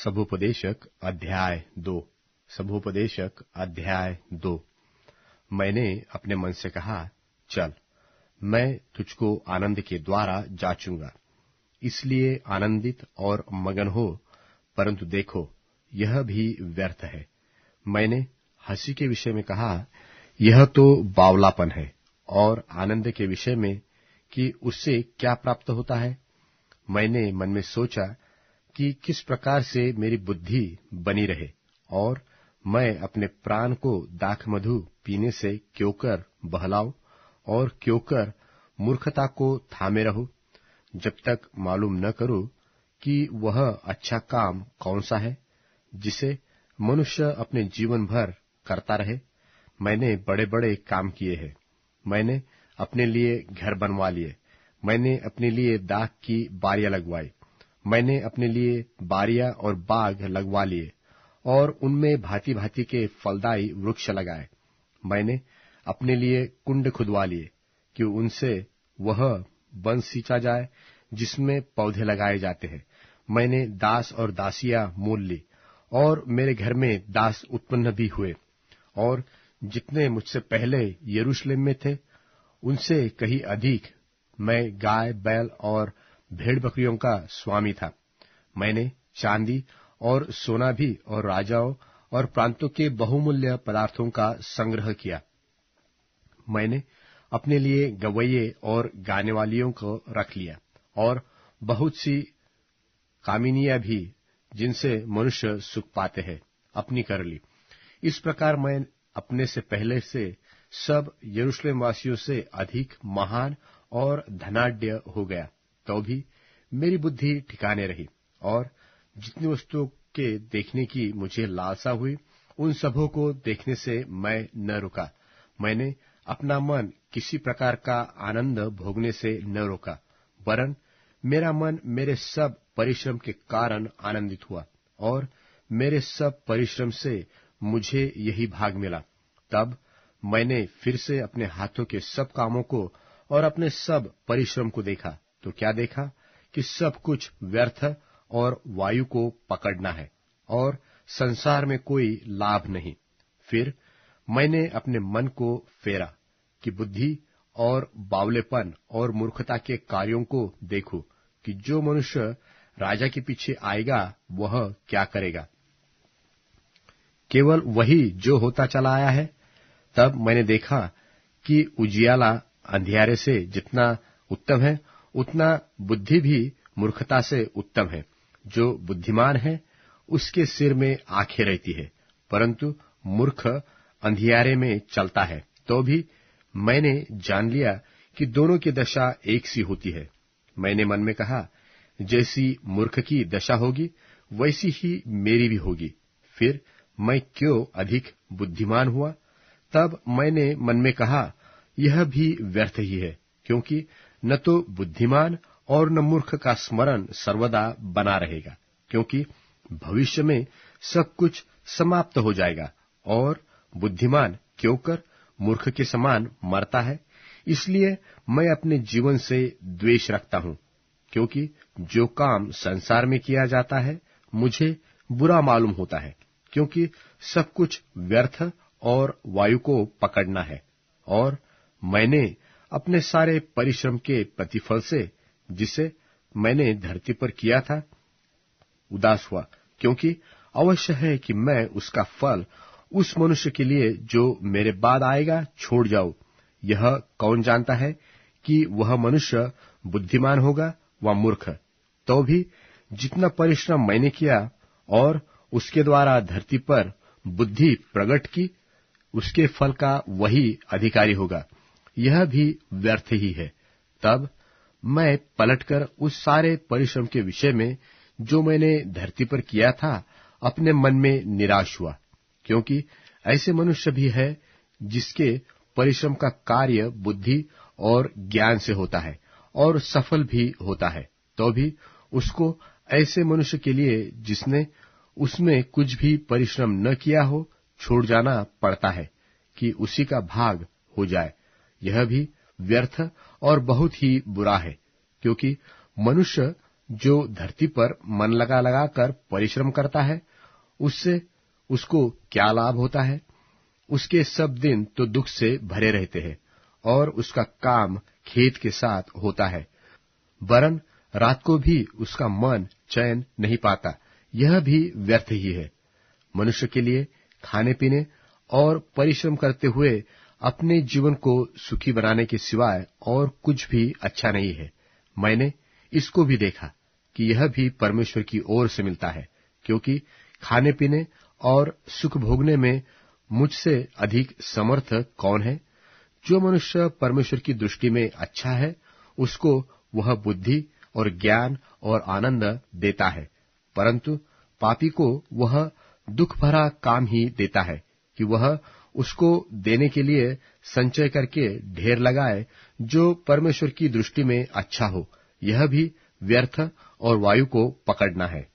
सबोपदेशक अध्याय 2। सबोपदेशक अध्याय 2। मैंने अपने मन से कहा, चल, मैं तुझको आनंद के द्वारा जांचूंगा, इसलिए आनंदित और मगन हो। परंतु देखो, यह भी व्यर्थ है। मैंने हंसी के विषय में कहा, यह तो बावलापन है, और आनंद के विषय में कि उससे क्या प्राप्त होता है। मैंने मन में सोचा कि किस प्रकार से मेरी बुद्धि बनी रहे, और मैं अपने प्राण को दाख मधु पीने से क्यों कर बहलाऊं, और क्यों कर मूर्खता को थामे रहूं, जब तक मालूम न करूं कि वह अच्छा काम कौन सा है, जिसे मनुष्य अपने जीवन भर करता रहे। मैंने बड़े बड़े काम किए हैं। मैंने अपने लिए घर बनवा लिए, मैंने अपने लिए दाख की बारियां लगवाई, मैंने अपने लिए बारियां और बाग लगवा लिए, और उनमें भांति भांति के फलदायी वृक्ष लगाए। मैंने अपने लिए कुंड खुदवा लिए कि उनसे वह वन सींचा जाए जिसमें पौधे लगाए जाते हैं। मैंने दास और दासियां मोल ली, और मेरे घर में दास उत्पन्न भी हुए, और जितने मुझसे पहले यरूशलेम में थे उनसे कहीं अधिक मैं गाय बैल और भेड़ बकरियों का स्वामी था। मैंने चांदी और सोना भी और राजाओं और प्रांतों के बहुमूल्य पदार्थों का संग्रह किया। मैंने अपने लिए गवैये और गाने वालियों को रख लिया, और बहुत सी कामिनियां भी, जिनसे मनुष्य सुख पाते हैं, अपनी कर ली। इस प्रकार मैं अपने से पहले से सब यरूशलेम वासियों से अधिक महान और धनाढ्य हो गया। तो भी मेरी बुद्धि ठिकाने रही, और जितनी वस्तुओं के देखने की मुझे लालसा हुई, उन सबों को देखने से मैं न रुका। मैंने अपना मन किसी प्रकार का आनंद भोगने से न रोका, वरन मेरा मन मेरे सब परिश्रम के कारण आनंदित हुआ, और मेरे सब परिश्रम से मुझे यही भाग मिला। तब मैंने फिर से अपने हाथों के सब कामों को और अपने सब परिश्रम को देखा, तो क्या देखा कि सब कुछ व्यर्थ और वायु को पकड़ना है, और संसार में कोई लाभ नहीं। फिर मैंने अपने मन को फेरा कि बुद्धि और बावलेपन और मूर्खता के कार्यों को देखूं, कि जो मनुष्य राजा के पीछे आएगा वह क्या करेगा। केवल वही जो होता चला आया है। तब मैंने देखा कि उजियाला अंधियारे से जितना उत्तम है, उतना बुद्धि भी मूर्खता से उत्तम है। जो बुद्धिमान है उसके सिर में आंखें रहती है, परंतु मूर्ख अंधियारे में चलता है। तो भी मैंने जान लिया कि दोनों की दशा एक सी होती है। मैंने मन में कहा, जैसी मूर्ख की दशा होगी वैसी ही मेरी भी होगी। फिर मैं क्यों अधिक बुद्धिमान हुआ। तब मैंने मन में कहा, यह भी व्यर्थ ही है, क्योंकि न तो बुद्धिमान और न मूर्ख का स्मरण सर्वदा बना रहेगा, क्योंकि भविष्य में सब कुछ समाप्त हो जाएगा, और बुद्धिमान क्यों कर मूर्ख के समान मरता है। इसलिए मैं अपने जीवन से द्वेष रखता हूं, क्योंकि जो काम संसार में किया जाता है मुझे बुरा मालूम होता है, क्योंकि सब कुछ व्यर्थ और वायु को पकड़ना है। और मैंने अपने सारे परिश्रम के प्रतिफल से, जिसे मैंने धरती पर किया था, उदास हुआ, क्योंकि अवश्य है कि मैं उसका फल उस मनुष्य के लिए जो मेरे बाद आएगा छोड़ जाऊं। यह कौन जानता है कि वह मनुष्य बुद्धिमान होगा व मूर्ख। तो भी जितना परिश्रम मैंने किया और उसके द्वारा धरती पर बुद्धि प्रकट की, उसके फल का वही अधिकारी होगा। यह भी व्यर्थ ही है। तब मैं पलटकर उस सारे परिश्रम के विषय में जो मैंने धरती पर किया था, अपने मन में निराश हुआ, क्योंकि ऐसे मनुष्य भी है जिसके परिश्रम का कार्य बुद्धि और ज्ञान से होता है और सफल भी होता है। तो भी उसको ऐसे मनुष्य के लिए जिसने उसमें कुछ भी परिश्रम न किया हो, छोड़ जाना पड़ता है कि उसी का भाग हो जाए। यह भी व्यर्थ और बहुत ही बुरा है, क्योंकि मनुष्य जो धरती पर मन लगा लगा कर परिश्रम करता है, उससे उसको क्या लाभ होता है? उसके सब दिन तो दुख से भरे रहते हैं और उसका काम खेत के साथ होता है, वरन रात को भी उसका मन चैन नहीं पाता। यह भी व्यर्थ ही है। मनुष्य के लिए खाने पीने और परिश्रम करते हुए अपने जीवन को सुखी बनाने के सिवाय और कुछ भी अच्छा नहीं है। मैंने इसको भी देखा कि यह भी परमेश्वर की ओर से मिलता है, क्योंकि खाने पीने और सुख भोगने में मुझसे अधिक समर्थ कौन है? जो मनुष्य परमेश्वर की दृष्टि में अच्छा है, उसको वह बुद्धि और ज्ञान और आनंद देता है, परंतु पापी को वह दुख भरा काम ही देता है कि वह उसको देने के लिए संचय करके ढेर लगाए, जो परमेश्वर की दृष्टि में अच्छा हो। यह भी व्यर्थ और वायु को पकड़ना है।